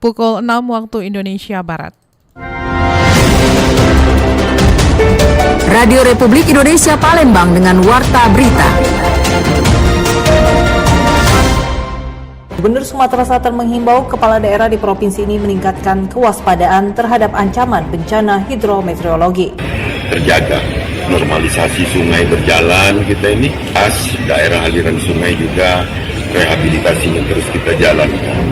pukul 6 waktu Indonesia Barat. Radio Republik Indonesia Palembang dengan Warta Berita. Gubernur Sumatera Selatan menghimbau kepala daerah di provinsi ini meningkatkan kewaspadaan terhadap ancaman bencana hidrometeorologi. Terjaga normalisasi sungai berjalan kita ini, daerah aliran sungai juga rehabilitasinya terus kita jalankan.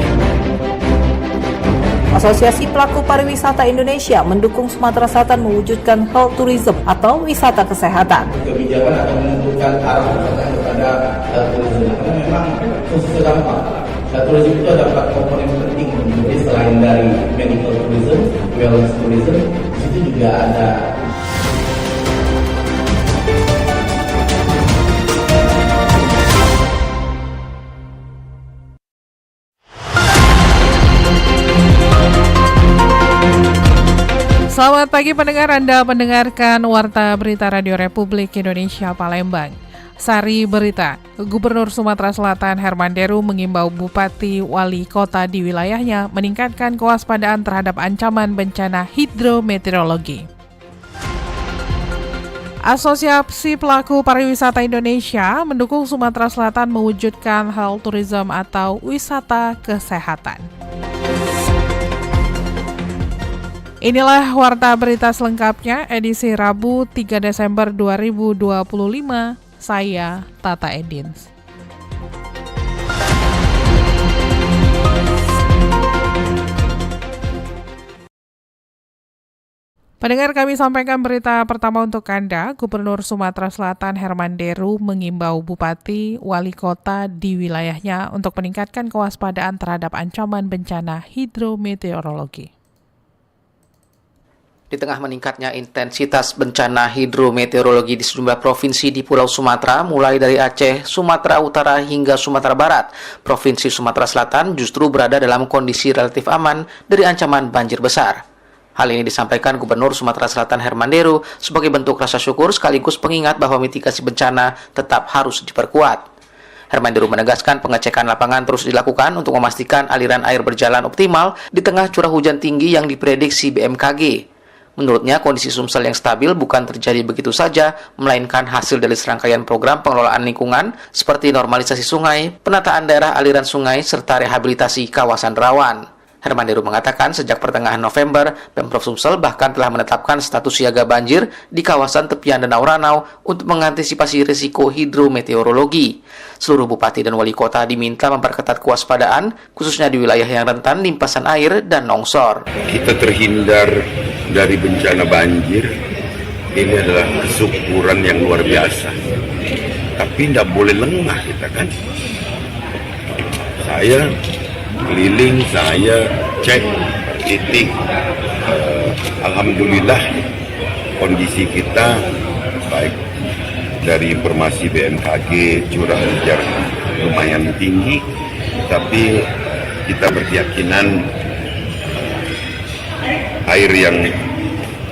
Asosiasi Pelaku Pariwisata Indonesia mendukung Sumatera Selatan mewujudkan health tourism atau wisata kesehatan. Kebijakan akan menentukan arah kepada health tourism karena memang khususnya dampak. Health tourism itu ada 4 komponen penting, jadi selain dari medical tourism, wellness tourism, di situ juga ada. Selamat pagi pendengar, Anda mendengarkan Warta Berita Radio Republik Indonesia Palembang. Sari Berita, Gubernur Sumatera Selatan Herman Deru mengimbau Bupati Wali Kota di wilayahnya meningkatkan kewaspadaan terhadap ancaman bencana hidrometeorologi. Asosiasi Pelaku Pariwisata Indonesia mendukung Sumatera Selatan mewujudkan health tourism atau wisata kesehatan. Inilah Warta Berita selengkapnya edisi Rabu 3 Desember 2025. Saya Tata Edins. Pendengar, kami sampaikan berita pertama untuk Anda. Gubernur Sumatera Selatan Herman Deru mengimbau Bupati, Wali Kota di wilayahnya untuk meningkatkan kewaspadaan terhadap ancaman bencana hidrometeorologi. Di tengah meningkatnya intensitas bencana hidrometeorologi di sejumlah provinsi di Pulau Sumatera, mulai dari Aceh, Sumatera Utara hingga Sumatera Barat, Provinsi Sumatera Selatan justru berada dalam kondisi relatif aman dari ancaman banjir besar. Hal ini disampaikan Gubernur Sumatera Selatan Herman Deru sebagai bentuk rasa syukur sekaligus pengingat bahwa mitigasi bencana tetap harus diperkuat. Herman Deru menegaskan pengecekan lapangan terus dilakukan untuk memastikan aliran air berjalan optimal di tengah curah hujan tinggi yang diprediksi BMKG. Menurutnya, kondisi Sumsel yang stabil bukan terjadi begitu saja, melainkan hasil dari serangkaian program pengelolaan lingkungan seperti normalisasi sungai, penataan daerah aliran sungai, serta rehabilitasi kawasan rawan. Herman Deru mengatakan sejak pertengahan November, Pemprov Sumsel bahkan telah menetapkan status siaga banjir di kawasan tepian Danau Ranau untuk mengantisipasi risiko hidrometeorologi. Seluruh bupati dan wali kota diminta memperketat kewaspadaan, khususnya di wilayah yang rentan limpasan air dan longsor. Kita terhindar dari bencana banjir, ini adalah kesyukuran yang luar biasa. Tapi tidak boleh lengah kita kan. Saya keliling, saya cek titik. Alhamdulillah kondisi kita baik. Dari informasi BMKG curah hujan lumayan tinggi, tapi kita berkeyakinan air yang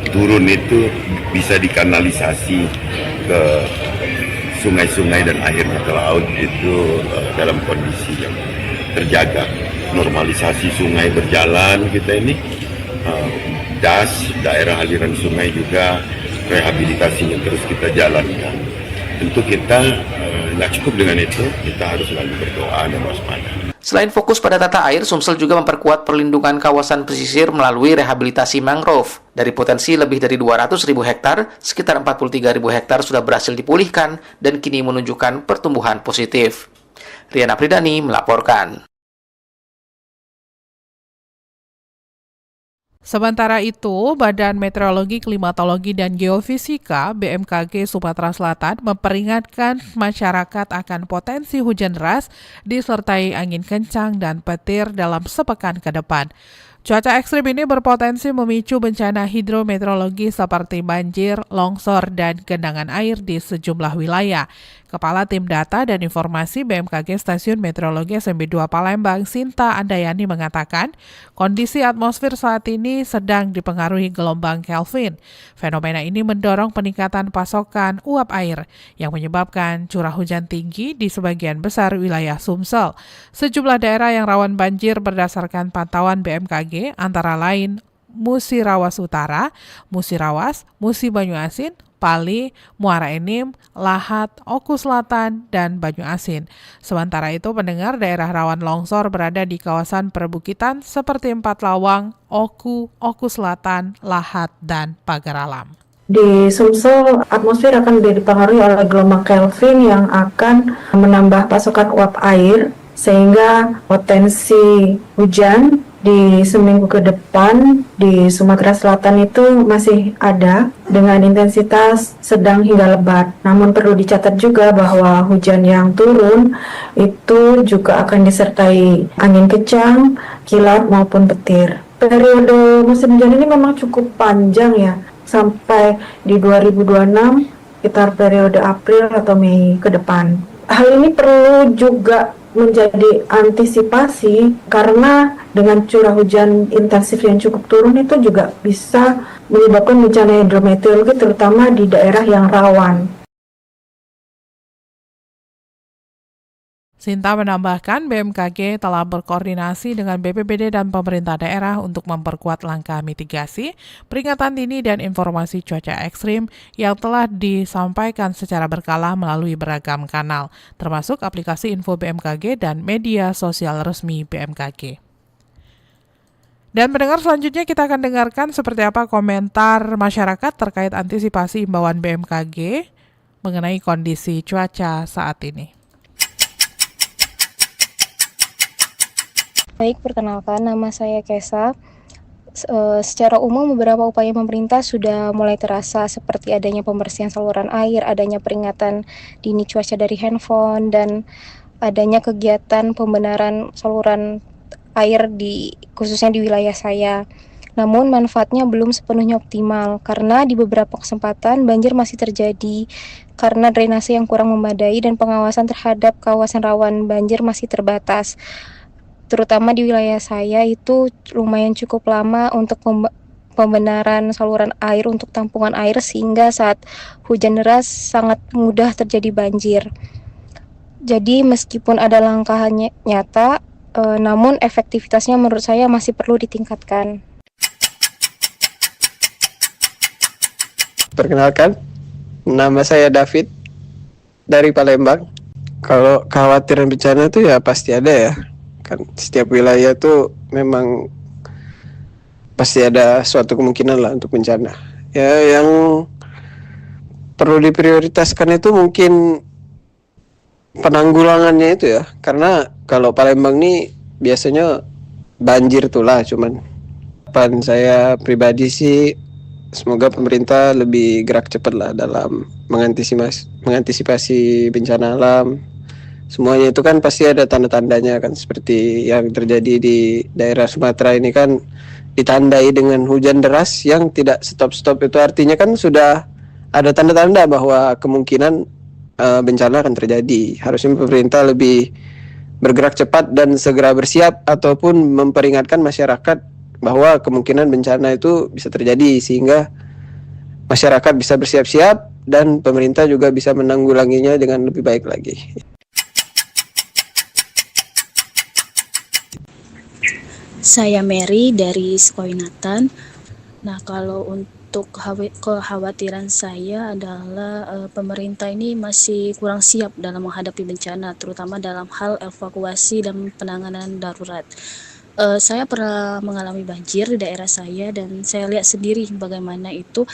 turun itu bisa dikanalisasi ke sungai-sungai dan akhirnya ke laut itu dalam kondisi yang terjaga. Normalisasi sungai berjalan kita ini, daerah aliran sungai juga rehabilitasinya terus kita jalankan. Tentu kita nggak cukup dengan itu, kita harus selalu berdoa dan waspada. Selain fokus pada tata air, Sumsel juga memperkuat perlindungan kawasan pesisir melalui rehabilitasi mangrove. Dari potensi lebih dari 200.000 hektar, sekitar 43.000 hektar sudah berhasil dipulihkan dan kini menunjukkan pertumbuhan positif. Riana Pridani melaporkan. Sementara itu, Badan Meteorologi, Klimatologi, dan Geofisika BMKG Sumatera Selatan memperingatkan masyarakat akan potensi hujan deras disertai angin kencang dan petir dalam sepekan ke depan. Cuaca ekstrim ini berpotensi memicu bencana hidrometeorologi seperti banjir, longsor, dan genangan air di sejumlah wilayah. Kepala Tim Data dan Informasi BMKG Stasiun Meteorologi SMB 2 Palembang, Sinta Andayani mengatakan, kondisi atmosfer saat ini sedang dipengaruhi gelombang Kelvin. Fenomena ini mendorong peningkatan pasokan uap air yang menyebabkan curah hujan tinggi di sebagian besar wilayah Sumsel. Sejumlah daerah yang rawan banjir berdasarkan pantauan BMKG antara lain Musirawas Utara, Musirawas, Musi Banyuasin, Pali, Muara Enim, Lahat, Oku Selatan, dan Banyu Asin. Sementara itu, pendengar daerah rawan longsor berada di kawasan perbukitan seperti Empat Lawang, Oku Selatan, Lahat, dan Pagar Alam. Di Sumsel, atmosfer akan dipengaruhi oleh gelombang Kelvin yang akan menambah pasokan uap air, sehingga potensi hujan di seminggu ke depan di Sumatera Selatan itu masih ada dengan intensitas sedang hingga lebat. Namun perlu dicatat juga bahwa hujan yang turun itu juga akan disertai angin kencang, kilat maupun petir. Periode musim hujan ini memang cukup panjang ya, sampai di 2026 sekitar periode April atau Mei ke depan. Hal ini perlu juga menjadi antisipasi karena dengan curah hujan intensif yang cukup turun itu juga bisa menyebabkan bencana hidrometeorologi terutama di daerah yang rawan. Sinta menambahkan BMKG telah berkoordinasi dengan BPBD dan pemerintah daerah untuk memperkuat langkah mitigasi, peringatan dini dan informasi cuaca ekstrim yang telah disampaikan secara berkala melalui beragam kanal, termasuk aplikasi info BMKG dan media sosial resmi BMKG. Dan pendengar, selanjutnya kita akan dengarkan seperti apa komentar masyarakat terkait antisipasi imbauan BMKG mengenai kondisi cuaca saat ini. Baik, perkenalkan, nama saya Kesa. Secara umum beberapa upaya pemerintah sudah mulai terasa seperti adanya pembersihan saluran air, adanya peringatan dini cuaca dari handphone, dan adanya kegiatan pembenaran saluran air khususnya di wilayah saya. Namun manfaatnya belum sepenuhnya optimal karena di beberapa kesempatan banjir masih terjadi karena drainase yang kurang memadai dan pengawasan terhadap kawasan rawan banjir masih terbatas. Terutama di wilayah saya itu lumayan cukup lama untuk pembenaran saluran air untuk tampungan air sehingga saat hujan deras sangat mudah terjadi banjir. Jadi meskipun ada langkah nyata, namun efektivitasnya menurut saya masih perlu ditingkatkan. Perkenalkan, nama saya David dari Palembang. Kalau kekhawatiran bencana itu ya pasti ada ya. Kan setiap wilayah tuh memang pasti ada suatu kemungkinan lah untuk bencana. Ya, yang perlu diprioritaskan itu mungkin penanggulangannya itu ya. Karena kalau Palembang nih biasanya banjir tuh lah, cuman harapan saya pribadi sih semoga pemerintah lebih gerak cepat lah dalam mengantisipasi bencana alam. Semuanya itu kan pasti ada tanda-tandanya kan, seperti yang terjadi di daerah Sumatera ini kan ditandai dengan hujan deras yang tidak stop-stop. Itu artinya kan sudah ada tanda-tanda bahwa kemungkinan bencana akan terjadi. Harusnya pemerintah lebih bergerak cepat dan segera bersiap ataupun memperingatkan masyarakat bahwa kemungkinan bencana itu bisa terjadi sehingga masyarakat bisa bersiap-siap dan pemerintah juga bisa menanggulanginya dengan lebih baik lagi. Saya Mary dari Skoinatan. Nah, kalau untuk kekhawatiran saya adalah pemerintah ini masih kurang siap dalam menghadapi bencana, terutama dalam hal evakuasi dan penanganan darurat. Saya pernah mengalami banjir di daerah saya dan saya lihat sendiri bagaimana itu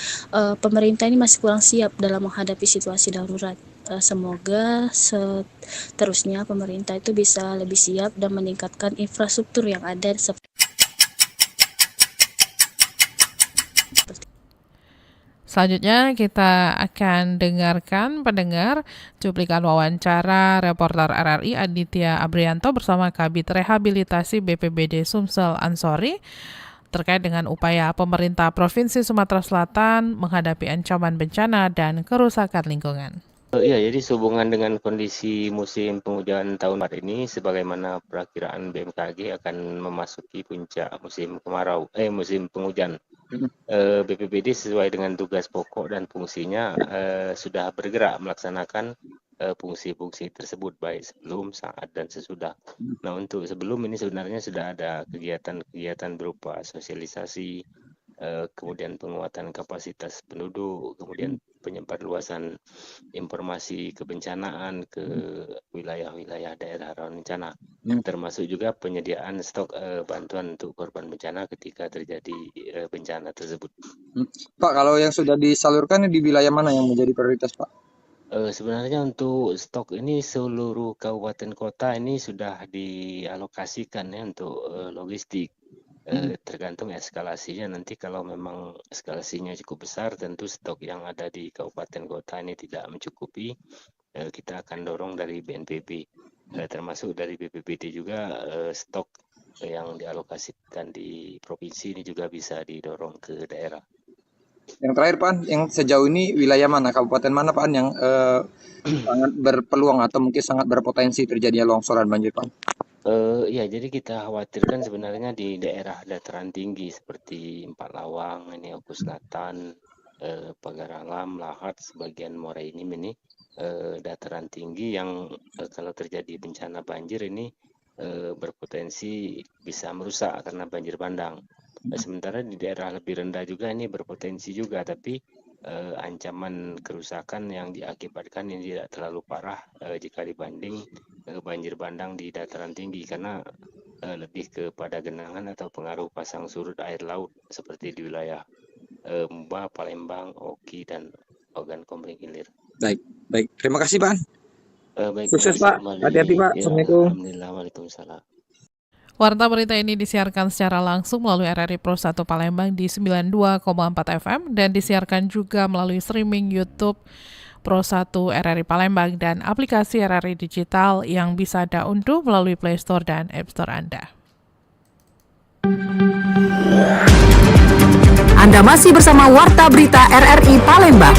pemerintah ini masih kurang siap dalam menghadapi situasi darurat. Semoga seterusnya pemerintah itu bisa lebih siap dan meningkatkan infrastruktur yang ada. Selanjutnya kita akan dengarkan pendengar cuplikan wawancara reporter RRI Aditya Abrianto bersama Kabid Rehabilitasi BPBD Sumsel Ansori terkait dengan upaya pemerintah Provinsi Sumatera Selatan menghadapi ancaman bencana dan kerusakan lingkungan. Iya, jadi sehubungan dengan kondisi musim penghujan tahun ini, sebagaimana perakiraan BMKG akan memasuki puncak musim musim penghujan. BPBD sesuai dengan tugas pokok dan fungsinya sudah bergerak melaksanakan fungsi-fungsi tersebut baik sebelum, saat, dan sesudah. Nah, untuk sebelum ini sebenarnya sudah ada kegiatan-kegiatan berupa sosialisasi, kemudian penguatan kapasitas penduduk, kemudian penyebarluasan informasi kebencanaan ke wilayah-wilayah daerah rawan bencana, termasuk juga penyediaan stok bantuan untuk korban bencana ketika terjadi bencana tersebut. Pak, kalau yang sudah disalurkan di wilayah mana yang menjadi prioritas, Pak? Sebenarnya untuk stok ini seluruh kabupaten kota ini sudah dialokasikan ya untuk logistik. Tergantung eskalasinya, nanti kalau memang eskalasinya cukup besar tentu stok yang ada di kabupaten kota ini tidak mencukupi, kita akan dorong dari BNPB, termasuk dari BPBD juga stok yang dialokasikan di provinsi ini juga bisa didorong ke daerah. Yang terakhir Pak, yang sejauh ini wilayah mana, kabupaten mana Pak yang sangat berpeluang atau mungkin sangat berpotensi terjadinya longsoran banjir Pak? Ya, jadi kita khawatirkan sebenarnya di daerah dataran tinggi seperti Empat Lawang, ini Oku Selatan, Pagar Alam, Lahat, sebagian Muara Enim ini dataran tinggi yang kalau terjadi bencana banjir ini berpotensi bisa merusak karena banjir bandang. Sementara di daerah lebih rendah juga ini berpotensi juga, tapi ancaman kerusakan yang diakibatkan ini tidak terlalu parah jika dibanding banjir bandang di dataran tinggi, karena lebih kepada genangan atau pengaruh pasang surut air laut seperti di wilayah Mba, Palembang, Oki, dan Ogan Komering Ilir. Baik. Terima kasih Pak. Baik, sukses Pak. Hati-hati Pak. Ya, Assalamualaikum. Alhamdulillah, waalaikumsalam. Warta berita ini disiarkan secara langsung melalui RRI Pro 1 Palembang di 92,4 FM dan disiarkan juga melalui streaming YouTube Pro 1 RRI Palembang dan aplikasi RRI Digital yang bisa Anda unduh melalui Play Store dan App Store Anda. Anda masih bersama Warta Berita RRI Palembang.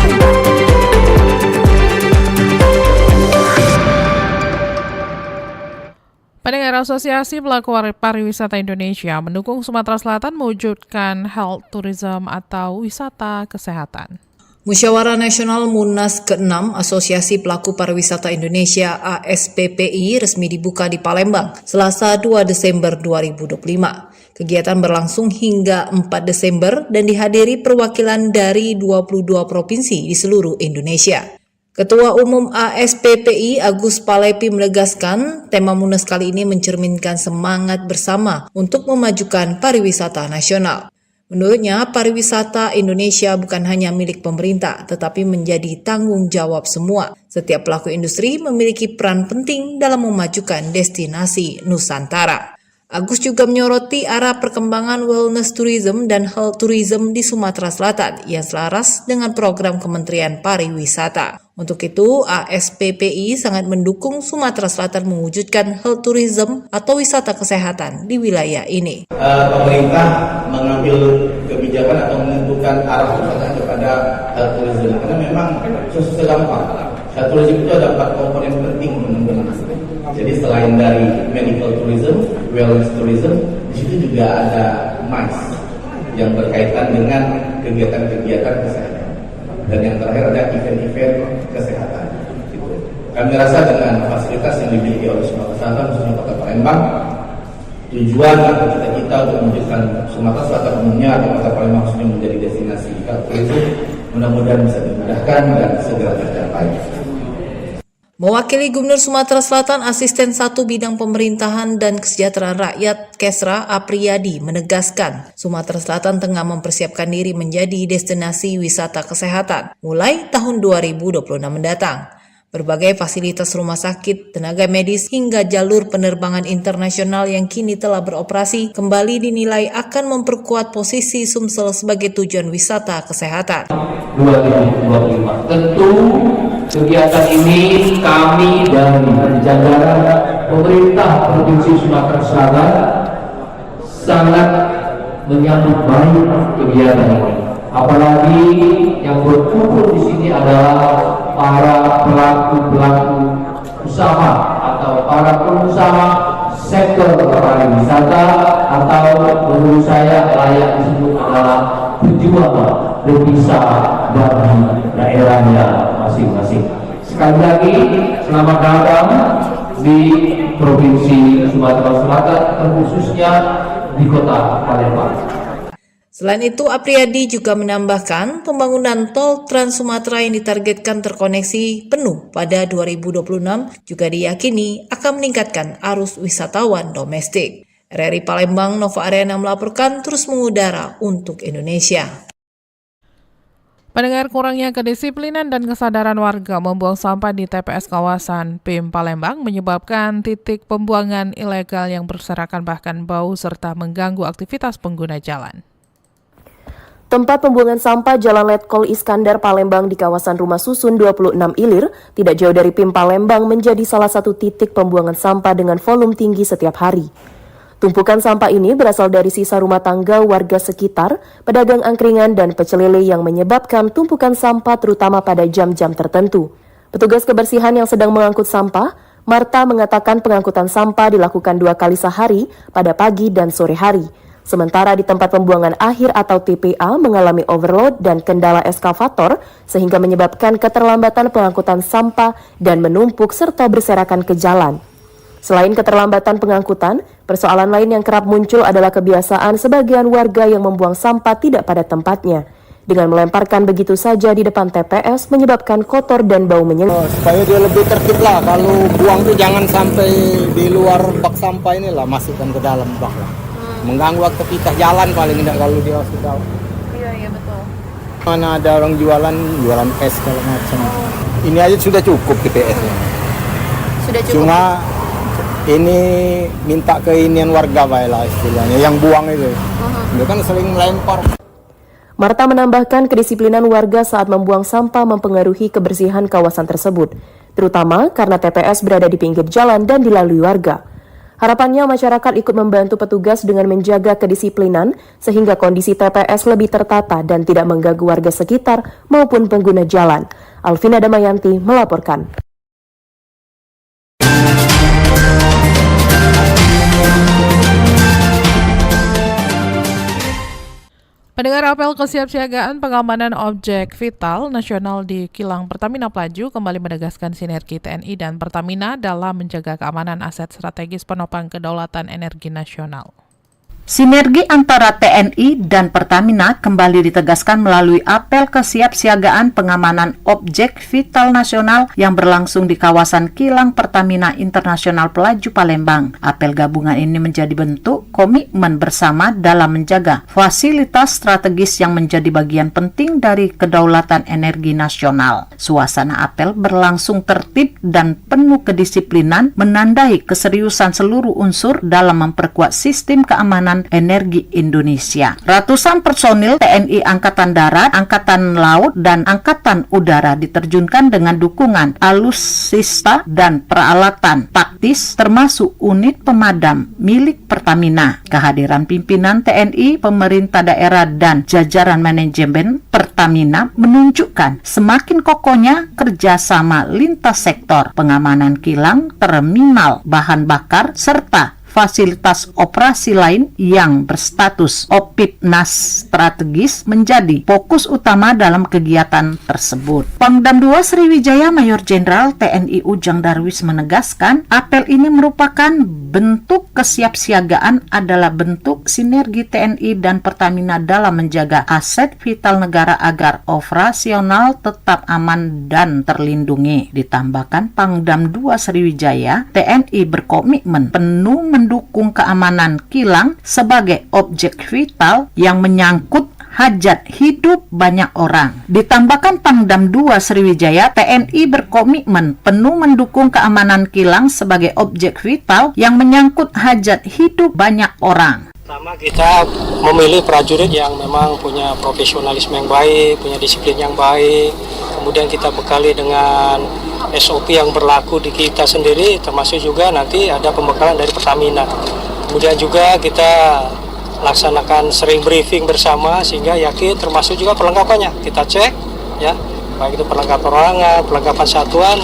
Pendengar Asosiasi Pelaku Pariwisata Indonesia mendukung Sumatera Selatan mewujudkan health tourism atau wisata kesehatan. Musyawarah Nasional Munas ke-6 Asosiasi Pelaku Pariwisata Indonesia ASPPI resmi dibuka di Palembang, Selasa 2 Desember 2025. Kegiatan berlangsung hingga 4 Desember dan dihadiri perwakilan dari 22 provinsi di seluruh Indonesia. Ketua Umum ASPPI Agus Palepi menegaskan tema Munas kali ini mencerminkan semangat bersama untuk memajukan pariwisata nasional. Menurutnya, pariwisata Indonesia bukan hanya milik pemerintah, tetapi menjadi tanggung jawab semua. Setiap pelaku industri memiliki peran penting dalam memajukan destinasi Nusantara. Agus juga menyoroti arah perkembangan wellness tourism dan health tourism di Sumatera Selatan yang selaras dengan program Kementerian Pariwisata. Untuk itu, ASPPI sangat mendukung Sumatera Selatan mewujudkan health tourism atau wisata kesehatan di wilayah ini. Pemerintah mengambil kebijakan atau menentukan arah wisata kepada health tourism karena memang susah gampang. Health tourism itu ada 4 komponen penting teman-teman. Jadi selain dari medical tourism, wellness tourism, di situ juga ada MICE yang berkaitan dengan kegiatan-kegiatan kesehatan. Dan yang terakhir ada event-event kesehatan. Gitu. Kami rasa dengan fasilitas yang dimiliki oleh Sumatera Selatan, khususnya Kota Palembang, tujuan atau cita-cita untuk mewujudkan Sumatera Selatan umumnya atau Kota Palembang khususnya menjadi destinasi tourism, mudah-mudahan bisa dimudahkan dan segera tercapai. Mewakili Gubernur Sumatera Selatan, Asisten 1 Bidang Pemerintahan dan Kesejahteraan Rakyat Kesra Apriyadi menegaskan Sumatera Selatan tengah mempersiapkan diri menjadi destinasi wisata kesehatan mulai tahun 2026 mendatang. Berbagai fasilitas rumah sakit, tenaga medis, hingga jalur penerbangan internasional yang kini telah beroperasi kembali dinilai akan memperkuat posisi Sumsel sebagai tujuan wisata kesehatan. 2025. Tentu kegiatan ini kami dan jajaran pemerintah Provinsi Sumatera Selatan sangat menyambut baik kegiatan ini. Apalagi yang berkumpul di sini adalah para pelaku usaha atau para pengusaha sektor pariwisata atau menurut saya layak disebut adalah pejuang devisa bagi daerahnya masing-masing. Sekali lagi selamat datang di Provinsi Sumatera Selatan, terkhususnya di Kota Palembang. Selain itu, Apriyadi juga menambahkan pembangunan tol Trans Sumatera yang ditargetkan terkoneksi penuh pada 2026 juga diyakini akan meningkatkan arus wisatawan domestik. RRI Palembang, Nova Ariana melaporkan terus mengudara untuk Indonesia. Pendengar, kurangnya kedisiplinan dan kesadaran warga membuang sampah di TPS kawasan PIM Palembang menyebabkan titik pembuangan ilegal yang berserakan bahkan bau serta mengganggu aktivitas pengguna jalan. Tempat pembuangan sampah Jalan Letkol Iskandar Palembang di kawasan Rumah Susun 26 Ilir, tidak jauh dari PIM Palembang, menjadi salah satu titik pembuangan sampah dengan volume tinggi setiap hari. Tumpukan sampah ini berasal dari sisa rumah tangga warga sekitar, pedagang angkringan dan pecel lele yang menyebabkan tumpukan sampah terutama pada jam-jam tertentu. Petugas kebersihan yang sedang mengangkut sampah, Marta, mengatakan pengangkutan sampah dilakukan 2 kali sehari pada pagi dan sore hari. Sementara di tempat pembuangan akhir atau TPA mengalami overload dan kendala eskavator sehingga menyebabkan keterlambatan pengangkutan sampah dan menumpuk serta berserakan ke jalan. Selain keterlambatan pengangkutan, persoalan lain yang kerap muncul adalah kebiasaan sebagian warga yang membuang sampah tidak pada tempatnya. Dengan melemparkan begitu saja di depan TPS menyebabkan kotor dan bau menyengat. Supaya dia lebih tertib lah, kalau buang tuh jangan sampai di luar bak sampah inilah, masukkan ke dalam bak lah. Mengganggu aktivitas jalan paling tidak kalau dia sudah. Iya betul. Mana ada orang jualan es segala macam. Ini aja sudah cukup TPS-nya. Sudah cukup. Cuma ini minta keinian warga baiklah istilahnya, yang buang itu. Dia kan sering melempar. Marta menambahkan kedisiplinan warga saat membuang sampah mempengaruhi kebersihan kawasan tersebut, terutama karena TPS berada di pinggir jalan dan dilalui warga. Harapannya masyarakat ikut membantu petugas dengan menjaga kedisiplinan sehingga kondisi TPS lebih tertata dan tidak mengganggu warga sekitar maupun pengguna jalan. Alvina Damayanti melaporkan. Pendengar, apel kesiapsiagaan pengamanan objek vital nasional di kilang Pertamina Pelaju kembali menegaskan sinergi TNI dan Pertamina dalam menjaga keamanan aset strategis penopang kedaulatan energi nasional. Sinergi antara TNI dan Pertamina kembali ditegaskan melalui apel kesiapsiagaan pengamanan objek vital nasional yang berlangsung di kawasan kilang Pertamina Internasional Pelaju Palembang. Apel gabungan ini menjadi bentuk komitmen bersama dalam menjaga fasilitas strategis yang menjadi bagian penting dari kedaulatan energi nasional. Suasana apel berlangsung tertib dan penuh kedisiplinan, menandai keseriusan seluruh unsur dalam memperkuat sistem keamanan energi Indonesia. Ratusan personil TNI Angkatan Darat, Angkatan Laut, dan Angkatan Udara diterjunkan dengan dukungan alutsista dan peralatan taktis termasuk unit pemadam milik Pertamina. Kehadiran pimpinan TNI, pemerintah daerah, dan jajaran manajemen Pertamina menunjukkan semakin kokohnya kerjasama lintas sektor, pengamanan kilang, terminal bahan bakar, serta fasilitas operasi lain yang berstatus OPIPNAS strategis menjadi fokus utama dalam kegiatan tersebut. Pangdam 2 Sriwijaya Mayor Jenderal TNI Ujang Darwis menegaskan, apel ini merupakan bentuk kesiapsiagaan adalah bentuk sinergi TNI dan Pertamina dalam menjaga aset vital negara agar operasional tetap aman dan terlindungi. Ditambahkan, Pangdam 2 Sriwijaya TNI berkomitmen penuh mendukung keamanan kilang sebagai objek vital yang menyangkut hajat hidup banyak orang. Ditambahkan Pangdam 2 Sriwijaya, TNI berkomitmen penuh mendukung keamanan kilang sebagai objek vital yang menyangkut hajat hidup banyak orang. Pertama, kita memilih prajurit yang memang punya profesionalisme yang baik, punya disiplin yang baik. Kemudian kita bekali dengan SOP yang berlaku di kita sendiri, termasuk juga nanti ada pembekalan dari Pertamina. Kemudian juga kita laksanakan sering briefing bersama sehingga yakin, termasuk juga perlengkapannya. Kita cek ya, baik itu perlengkapan perorangan, perlengkapan satuan.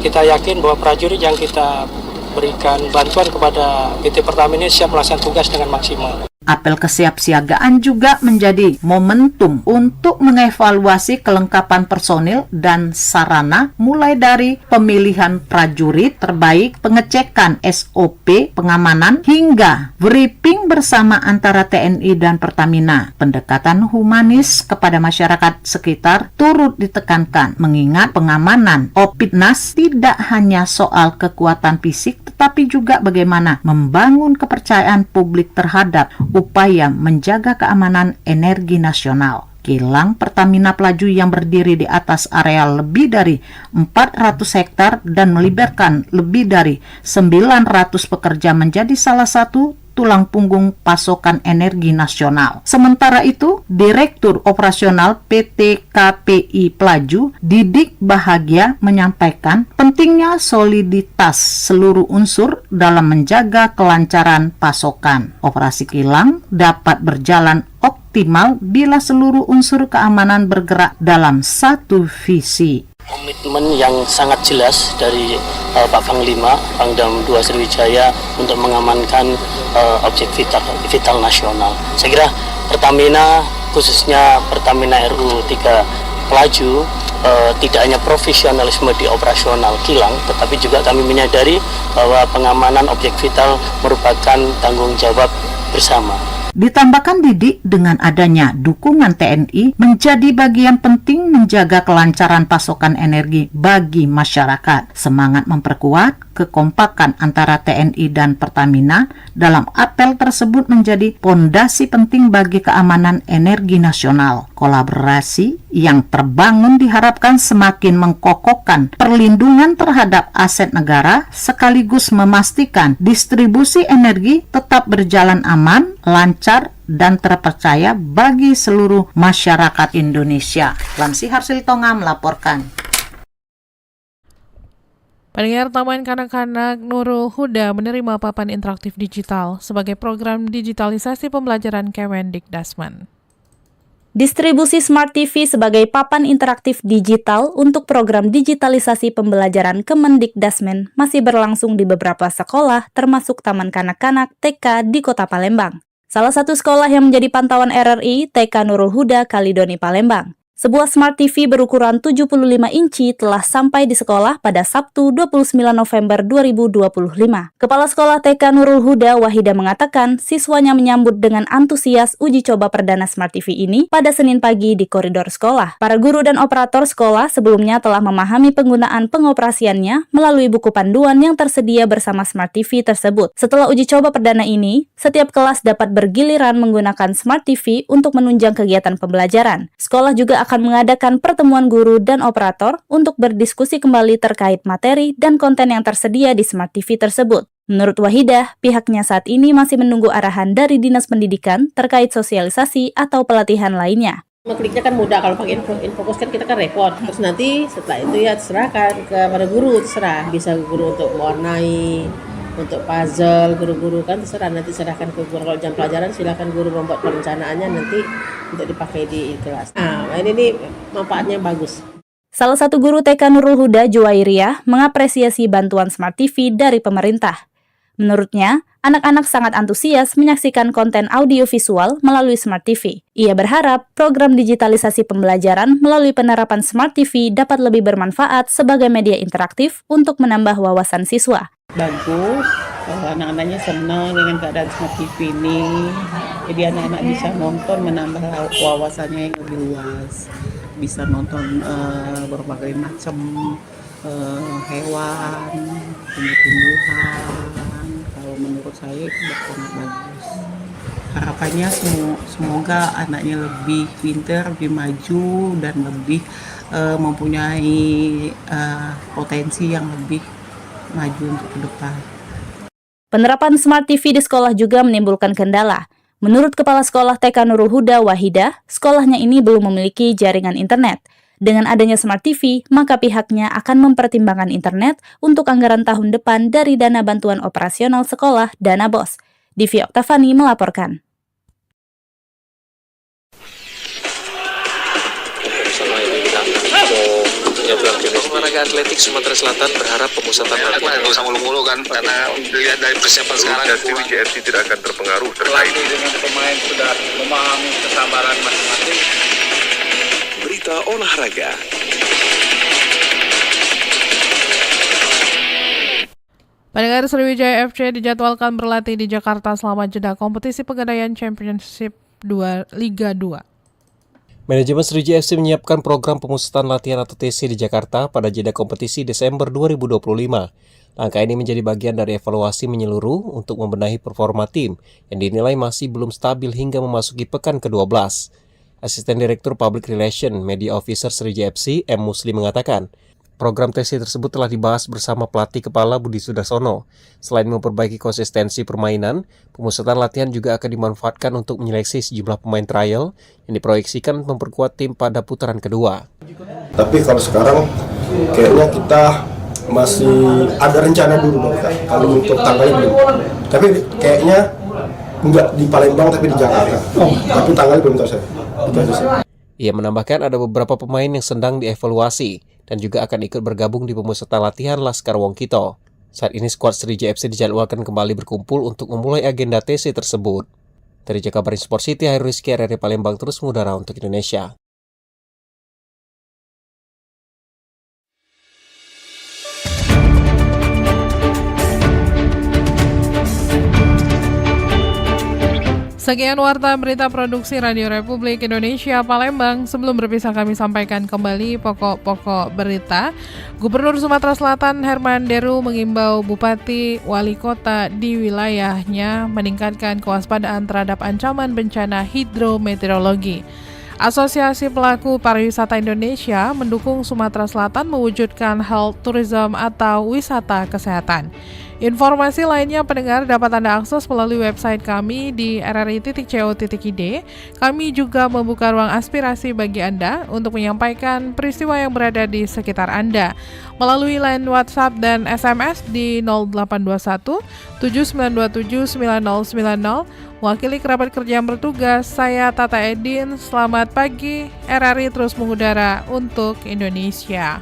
Kita yakin bahwa prajurit yang kita berikan bantuan kepada PT Pertamina siap melaksanakan tugas dengan maksimal. Apel kesiapsiagaan juga menjadi momentum untuk mengevaluasi kelengkapan personil dan sarana, mulai dari pemilihan prajurit terbaik, pengecekan SOP pengamanan, hingga briefing bersama antara TNI dan Pertamina. Pendekatan humanis kepada masyarakat sekitar turut ditekankan, mengingat pengamanan OPIDNAS tidak hanya soal kekuatan fisik, tetapi juga bagaimana membangun kepercayaan publik terhadap upaya menjaga keamanan energi nasional. Kilang Pertamina Pelaju yang berdiri di atas area lebih dari 400 hektar dan melibatkan lebih dari 900 pekerja menjadi salah satu tulang punggung pasokan energi nasional. Sementara itu, Direktur Operasional PT KPI Pelaju, Didik Bahagia, menyampaikan pentingnya soliditas seluruh unsur dalam menjaga kelancaran pasokan. Operasi kilang dapat berjalan optimal bila seluruh unsur keamanan bergerak dalam satu visi. Komitmen yang sangat jelas dari Pak Panglima, Pangdam 2 Sriwijaya untuk mengamankan objek vital nasional. Saya kira Pertamina, khususnya Pertamina RU 3 Pelaju, tidak hanya profesionalisme di operasional kilang, tetapi juga kami menyadari bahwa pengamanan objek vital merupakan tanggung jawab bersama. Ditambahkan Didik, dengan adanya dukungan TNI menjadi bagian penting menjaga kelancaran pasokan energi bagi masyarakat. Semangat memperkuat kekompakan antara TNI dan Pertamina dalam apel tersebut menjadi pondasi penting bagi keamanan energi nasional. Kolaborasi yang terbangun diharapkan semakin mengkokohkan perlindungan terhadap aset negara sekaligus memastikan distribusi energi tetap berjalan aman, lancar, dan terpercaya bagi seluruh masyarakat Indonesia. Lamsi Harsiltonga melaporkan. Pendengar, Taman Kanak-kanak Nurul Huda menerima papan interaktif digital sebagai program digitalisasi pembelajaran Kemendikdasmen. Distribusi Smart TV sebagai papan interaktif digital untuk program digitalisasi pembelajaran Kemendikdasmen masih berlangsung di beberapa sekolah, termasuk Taman Kanak-kanak TK di Kota Palembang. Salah satu sekolah yang menjadi pantauan RRI, TK Nurul Huda, Kalidoni, Palembang. Sebuah Smart TV berukuran 75 inci telah sampai di sekolah pada Sabtu 29 November 2025. Kepala Sekolah TK Nurul Huda, Wahida, mengatakan siswanya menyambut dengan antusias uji coba perdana Smart TV ini pada Senin pagi di koridor sekolah. Para guru dan operator sekolah sebelumnya telah memahami penggunaan pengoperasiannya melalui buku panduan yang tersedia bersama Smart TV tersebut. Setelah uji coba perdana ini, setiap kelas dapat bergiliran menggunakan Smart TV untuk menunjang kegiatan pembelajaran. Sekolah juga akan mengadakan pertemuan guru dan operator untuk berdiskusi kembali terkait materi dan konten yang tersedia di Smart TV tersebut. Menurut Wahidah, pihaknya saat ini masih menunggu arahan dari Dinas Pendidikan terkait sosialisasi atau pelatihan lainnya. Kliknya kan mudah, kalau pakai Infocus kan kita kan repot. Terus nanti setelah itu ya terserahkan kepada guru, terserah. Bisa guru untuk mewarnai, untuk puzzle, guru-guru kan terserah, nanti serahkan ke guru. Kalau jam pelajaran silakan guru membuat perencanaannya nanti untuk dipakai di kelas. Nah, ini manfaatnya bagus. Salah satu guru TK Nurul Huda, Juwairiyah, mengapresiasi bantuan Smart TV dari pemerintah. Menurutnya, anak-anak sangat antusias menyaksikan konten audiovisual melalui Smart TV. Ia berharap program digitalisasi pembelajaran melalui penerapan Smart TV dapat lebih bermanfaat sebagai media interaktif untuk menambah wawasan siswa. Bagus, anak-anaknya senang dengan keadaan Smart TV ini. Jadi anak-anak bisa nonton, menambah wawasannya yang lebih luas. Bisa nonton berbagai macam hewan, tumbuh-tumbuhan. Kalau menurut saya itu sangat bagus. harapannya semoga anaknya lebih pintar, lebih maju, dan lebih mempunyai potensi yang lebih maju untuk ke depan. Penerapan Smart TV di sekolah juga menimbulkan kendala. Menurut Kepala Sekolah TK Nurul Huda Wahidah, sekolahnya ini belum memiliki jaringan internet. Dengan adanya Smart TV, maka pihaknya akan mempertimbangkan internet untuk anggaran tahun depan dari dana bantuan operasional sekolah Dana BOS. Divi Oktavani melaporkan. Olahraga atletik Sumatera Selatan berharap pemusatan latihan nggak usah mulu-mulu kan, karena dilihat dari persiapan sekarang JFC tidak akan terpengaruh terkait dengan pemain sudah memahami kesabaran masing-masing. Berita olahraga. Pendengar, Sriwijaya FC dijadwalkan berlatih di Jakarta selama jeda kompetisi Pegadaian Championship Liga 2. Manajemen Sriwijaya FC menyiapkan program pemusatan latihan atau TC di Jakarta pada jeda kompetisi Desember 2025. Langkah ini menjadi bagian dari evaluasi menyeluruh untuk membenahi performa tim yang dinilai masih belum stabil hingga memasuki pekan ke-12. Asisten Direktur Public Relation Media Officer Sriwijaya FC, M. Muslim mengatakan, program TC tersebut telah dibahas bersama pelatih kepala Budi Sudarsono. Selain memperbaiki konsistensi permainan, pemusatan latihan juga akan dimanfaatkan untuk menyeleksi sejumlah pemain trial yang diproyeksikan memperkuat tim pada putaran kedua. Tapi kalau sekarang kayaknya kita masih ada rencana dulu, kalau untuk tanggalnya belum. Tapi kayaknya enggak di Palembang tapi di Jakarta. Tapi tanggalnya belum tahu saya. Itu aja sih. Ia menambahkan ada beberapa pemain yang sedang dievaluasi dan juga akan ikut bergabung di pemusatan latihan Laskar Wongkito. Saat ini skuad Sriwijaya FC dijadwalkan kembali berkumpul untuk memulai agenda TC tersebut. Dari Jakabaring Sport City, Hairul Rizky, RRI Palembang terus mengudara untuk Indonesia. Sekian warta berita produksi Radio Republik Indonesia Palembang. Sebelum berpisah kami sampaikan kembali pokok-pokok berita. Gubernur Sumatera Selatan Herman Deru mengimbau bupati wali kota di wilayahnya meningkatkan kewaspadaan terhadap ancaman bencana hidrometeorologi. Asosiasi Pelaku Pariwisata Indonesia mendukung Sumatera Selatan mewujudkan health tourism atau wisata kesehatan. Informasi lainnya pendengar dapat Anda akses melalui website kami di rri.co.id. Kami juga membuka ruang aspirasi bagi Anda untuk menyampaikan peristiwa yang berada di sekitar Anda melalui line WhatsApp dan SMS di 0821 7927 9090. Wakili kerabat kerja yang bertugas, saya Tata Edin. Selamat pagi, RRI terus mengudara untuk Indonesia.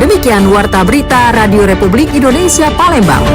Demikian Warta Berita Radio Republik Indonesia Palembang.